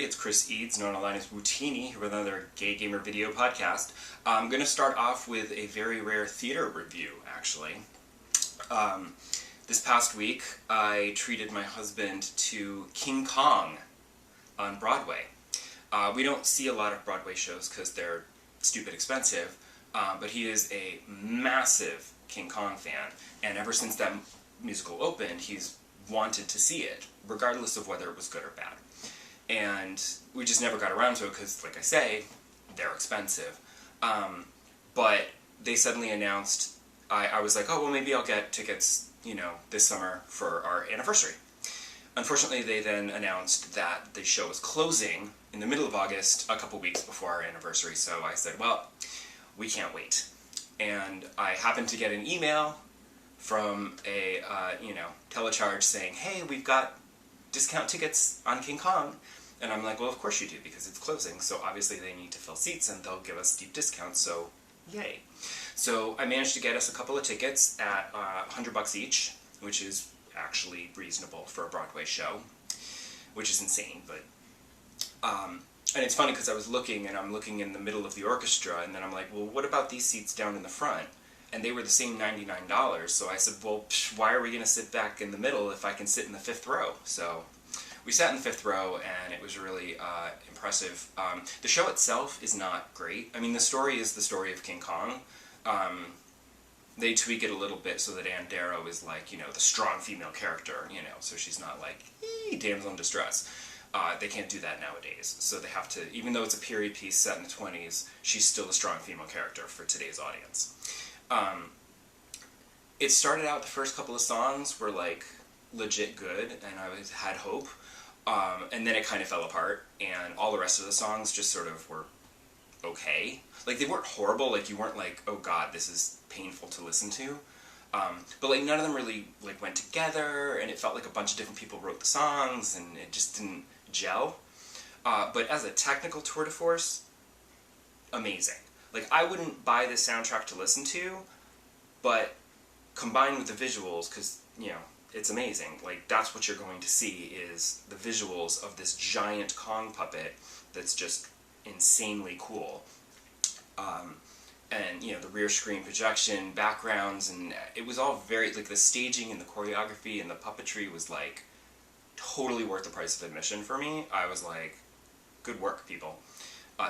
It's Chris Eads, known online as Wootini, here with another Gay Gamer video podcast. I'm going to start off with a very rare theater review, actually. This past week, I treated my husband to King Kong on Broadway. We don't see a lot of Broadway shows because they're stupid expensive, but he is a massive King Kong fan, and ever since that musical opened, he's wanted to see it, regardless of whether it was good or bad. And we just never got around to it because, like I say, they're expensive. But they suddenly announced, I was like, oh, well, maybe I'll get tickets, this summer for our anniversary. Unfortunately, they then announced that the show was closing in the middle of August, a couple weeks before our anniversary, so I said, well, we can't wait. And I happened to get an email from a, telecharge saying, hey, we've got discount tickets on King Kong. And I'm like, well, of course you do, because it's closing, so obviously they need to fill seats, and they'll give us deep discounts, so yay. So I managed to get us a couple of tickets at $100 each, which is actually reasonable for a Broadway show, which is insane, but... and it's funny because I was looking, and I'm looking in the middle of the orchestra, and then I'm like, well, what about these seats down in the front? And they were the same $99, so I said, well, why are we going to sit back in the middle if I can sit in the fifth row? So we sat in the fifth row, and it was really impressive. The show itself is not great. I mean, the story is the story of King Kong. They tweak it a little bit so that Ann Darrow is like, the strong female character, so she's not like, damsel in distress. They can't do that nowadays, so they have to, even though it's a period piece set in the 20s, she's still a strong female character for today's audience. It started out, the first couple of songs were like legit good, and I had hope, and then it kind of fell apart, and all the rest of the songs just sort of were okay. Like, they weren't horrible, like, you weren't like, oh god, this is painful to listen to, but like, none of them really like went together, and it felt like a bunch of different people wrote the songs, and it just didn't gel. But as a technical tour de force, amazing. Like, I wouldn't buy this soundtrack to listen to, but combined with the visuals, because, it's amazing. Like, that's what you're going to see, is the visuals of this giant Kong puppet that's just insanely cool. And, the rear screen projection, backgrounds, and it was all very, like, the staging and the choreography and the puppetry was, like, totally worth the price of admission for me. I was like, good work, people.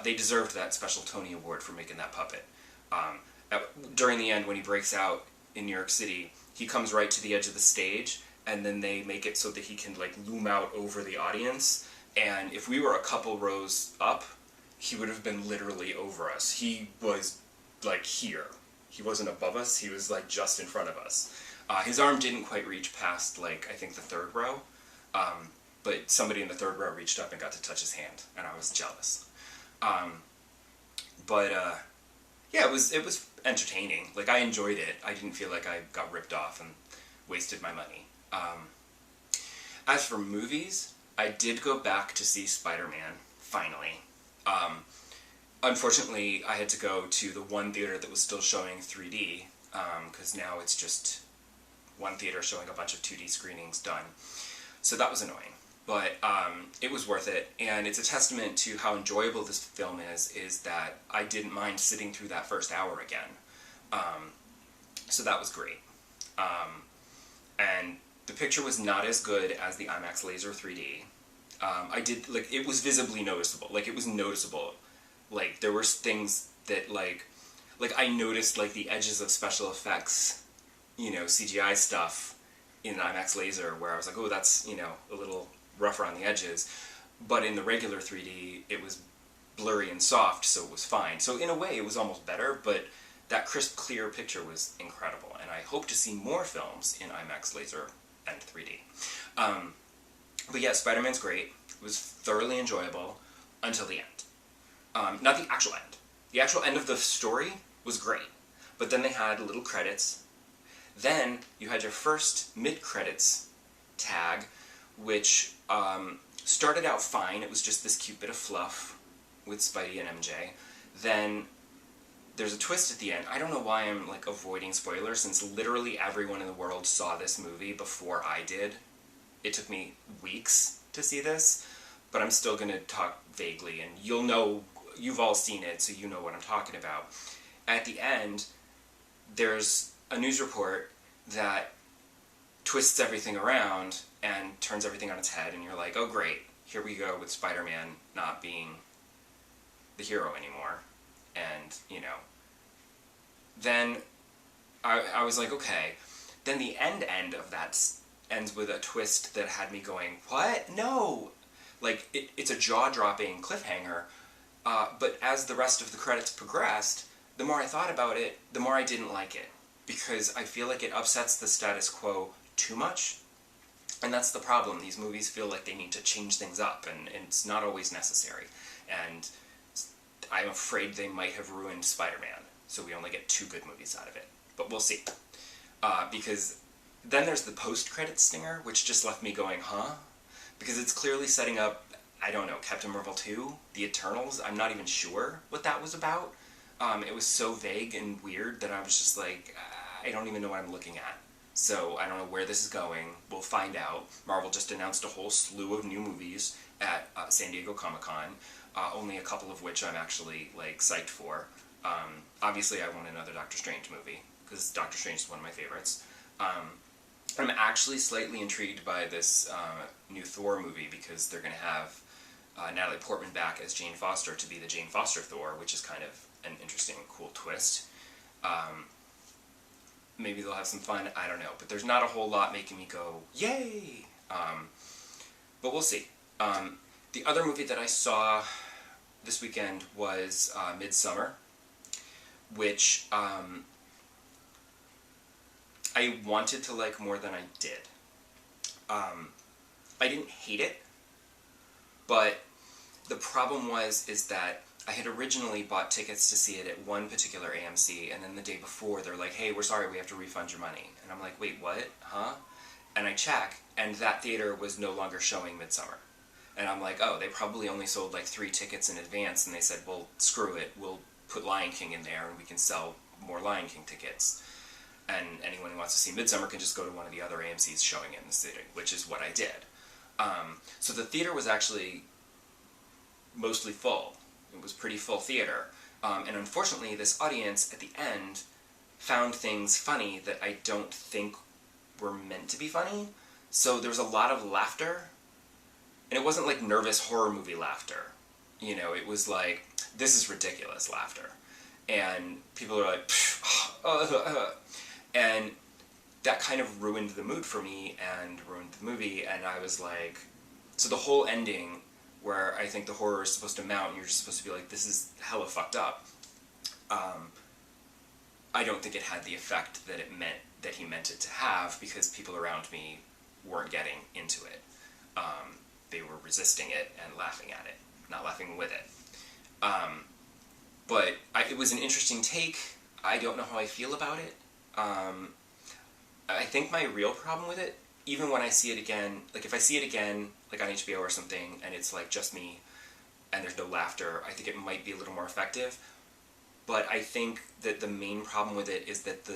They deserved that special Tony Award for making that puppet. During the end, when he breaks out in New York City, he comes right to the edge of the stage, and then they make it so that he can like loom out over the audience, and if we were a couple rows up, he would have been literally over us. He was like here. He wasn't above us, he was like just in front of us. His arm didn't quite reach past, like, I think the third row, but somebody in the third row reached up and got to touch his hand, and I was jealous. Yeah, it was entertaining. Like, I enjoyed it. I didn't feel like I got ripped off and wasted my money. As for movies, I did go back to see Spider-Man, finally. Unfortunately, I had to go to the one theater that was still showing 3D, because now it's just one theater showing a bunch of 2D screenings done. So that was annoying. But it was worth it, and it's a testament to how enjoyable this film is that I didn't mind sitting through that first hour again. So that was great. And the picture was not as good as the IMAX Laser 3D. It was visibly noticeable. Like, it was noticeable. Like, there were things that, like I noticed, like, the edges of special effects, CGI stuff in IMAX Laser, where I was like, oh, that's, a little rougher on the edges, but in the regular 3D, it was blurry and soft, so it was fine. So in a way, it was almost better, but that crisp, clear picture was incredible, and I hope to see more films in IMAX Laser and 3D. But yeah, Spider-Man's great. It was thoroughly enjoyable until the end. Not the actual end. The actual end of the story was great, but then they had little credits. Then you had your first mid-credits tag, which started out fine. It was just this cute bit of fluff with Spidey and MJ. Then there's a twist at the end. I don't know why I'm like avoiding spoilers, since literally everyone in the world saw this movie before I did. It took me weeks to see this, but I'm still going to talk vaguely, and you'll know, you've all seen it, so you know what I'm talking about. At the end, there's a news report that twists everything around and turns everything on its head, and you're like, oh great, here we go with Spider-Man not being the hero anymore. And, you know, then I was like, okay. Then the end of that ends with a twist that had me going, what? No! Like, it's a jaw-dropping cliffhanger, but as the rest of the credits progressed, the more I thought about it, the more I didn't like it. Because I feel like it upsets the status quo too much. And that's the problem. These movies feel like they need to change things up, and it's not always necessary. And I'm afraid they might have ruined Spider-Man, so we only get 2 good movies out of it. But we'll see. Because then there's the post-credits stinger, which just left me going, huh? Because it's clearly setting up, I don't know, Captain Marvel 2? The Eternals? I'm not even sure what that was about. It was so vague and weird that I was just like, I don't even know what I'm looking at. So I don't know where this is going. We'll find out. Marvel just announced a whole slew of new movies at San Diego Comic-Con, only a couple of which I'm actually, like, psyched for. Obviously I want another Doctor Strange movie, because Doctor Strange is one of my favorites. I'm actually slightly intrigued by this new Thor movie, because they're going to have Natalie Portman back as Jane Foster to be the Jane Foster Thor, which is kind of an interesting, cool twist. Maybe they'll have some fun, I don't know. But there's not a whole lot making me go, yay! But we'll see. The other movie that I saw this weekend was Midsummer, which I wanted to like more than I did. I didn't hate it, but the problem is that I had originally bought tickets to see it at one particular AMC, and then the day before they're like, hey, we're sorry, we have to refund your money. And I'm like, wait, what? Huh? And I check, and that theater was no longer showing Midsummer. And I'm like, oh, they probably only sold like 3 tickets in advance, and they said, well, screw it, we'll put Lion King in there, and we can sell more Lion King tickets. And anyone who wants to see Midsummer can just go to one of the other AMCs showing it in the city, which is what I did. So the theater was actually mostly full. It was pretty full theater. And unfortunately, this audience at the end found things funny that I don't think were meant to be funny. So there was a lot of laughter. And it wasn't like nervous horror movie laughter. You know, it was like, this is ridiculous laughter. And people are like, and that kind of ruined the mood for me and ruined the movie. And I was like, so the whole ending, where I think the horror is supposed to mount and you're just supposed to be like, this is hella fucked up, I don't think it had the effect that he meant it to have, because people around me weren't getting into it. They were resisting it and laughing at it, not laughing with it. But it was an interesting take. I don't know how I feel about it. I think my real problem with it, even when I see it again, like if I see it again, like on HBO or something, and it's like just me, and there's no laughter, I think it might be a little more effective. But I think that the main problem with it is that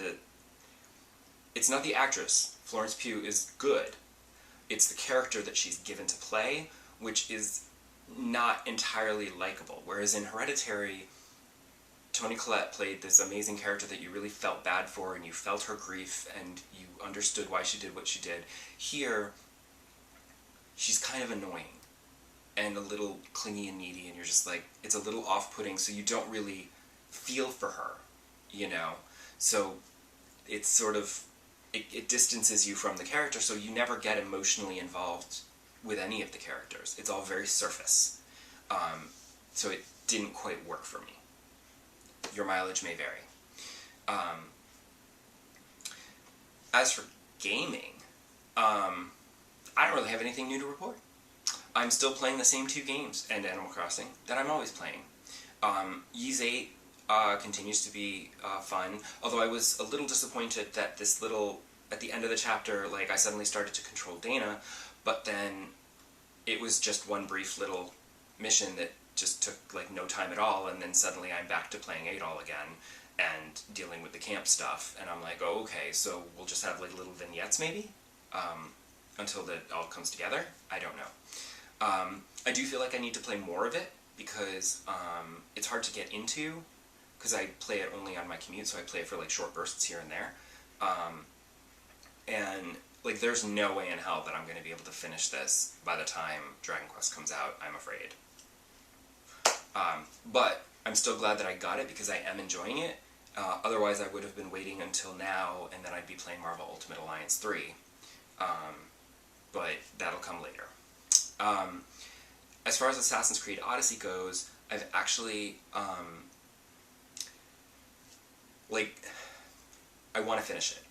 it's not the actress. Florence Pugh is good. It's the character that she's given to play, which is not entirely likable. Whereas in Hereditary, Toni Collette played this amazing character that you really felt bad for, and you felt her grief, and you understood why she did what she did. Here, she's kind of annoying, and a little clingy and needy, and you're just like, it's a little off-putting, so you don't really feel for her, you know? So it's sort of, it distances you from the character, so you never get emotionally involved with any of the characters. It's all very surface. So it didn't quite work for me. Your mileage may vary. As for gaming, I don't really have anything new to report. I'm still playing the same 2 games, and Animal Crossing, that I'm always playing. Ys 8 continues to be fun, although I was a little disappointed that this little, at the end of the chapter, like, I suddenly started to control Dana, but then it was just one brief little mission that just took, like, no time at all, and then suddenly I'm back to playing Adol again, and dealing with the camp stuff, and I'm like, oh, okay, so we'll just have, like, little vignettes, maybe? Until that all comes together? I don't know. I do feel like I need to play more of it because it's hard to get into because I play it only on my commute, so I play it for like short bursts here and there. And like there's no way in hell that I'm going to be able to finish this by the time Dragon Quest comes out, I'm afraid. But I'm still glad that I got it because I am enjoying it. Otherwise I would have been waiting until now and then I'd be playing Marvel Ultimate Alliance 3. But that'll come later. As far as Assassin's Creed Odyssey goes, I've actually, I want to finish it.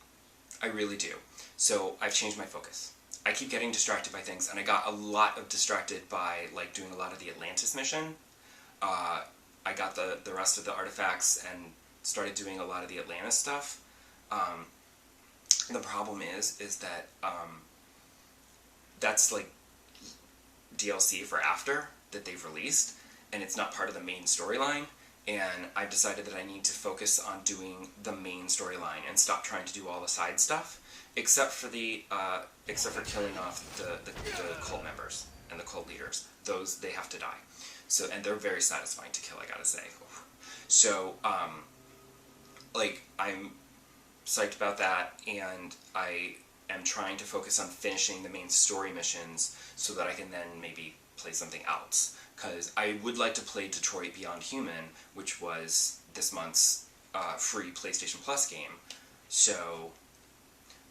I really do. So I've changed my focus. I keep getting distracted by things, and I got a lot of distracted by, like, doing a lot of the Atlantis mission. I got the rest of the artifacts and started doing a lot of the Atlantis stuff. The problem is that, that's, like, DLC for after that they've released, and it's not part of the main storyline, and I've decided that I need to focus on doing the main storyline and stop trying to do all the side stuff, except for killing off the cult members and the cult leaders. Those, they have to die. So, and they're very satisfying to kill, I gotta say. So, like, I'm psyched about that, and I am trying to focus on finishing the main story missions so that I can then maybe play something else. Because I would like to play Detroit Beyond Human, which was this month's free PlayStation Plus game. So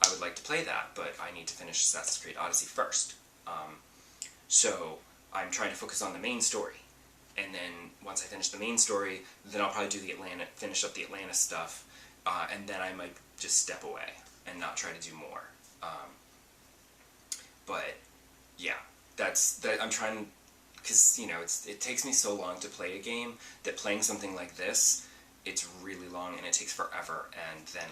I would like to play that, but I need to finish Assassin's Creed Odyssey first. So I'm trying to focus on the main story. And then once I finish the main story, then I'll probably do finish up the Atlantis stuff, and then I might just step away and not try to do more. But yeah, I'm trying, because, you know, it takes me so long to play a game that playing something like this, it's really long and it takes forever, and then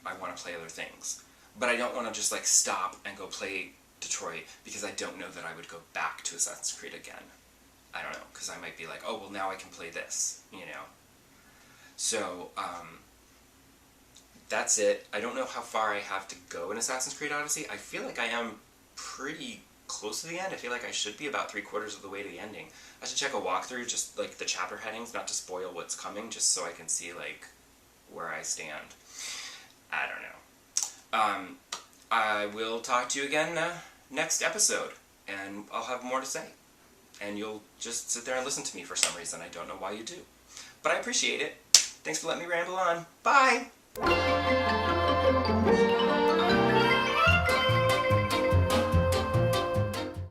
I want to play other things. But I don't want to just, like, stop and go play Detroit, because I don't know that I would go back to Assassin's Creed again. I don't know, because I might be like, oh, well, now I can play this, you know. So, that's it. I don't know how far I have to go in Assassin's Creed Odyssey. I feel like I am pretty close to the end. I feel like I should be about 3/4 of the way to the ending. I should check a walkthrough, just like the chapter headings, not to spoil what's coming, just so I can see, like, where I stand. I don't know. I will talk to you again next episode, and I'll have more to say. And you'll just sit there and listen to me for some reason. I don't know why you do. But I appreciate it. Thanks for letting me ramble on. Bye!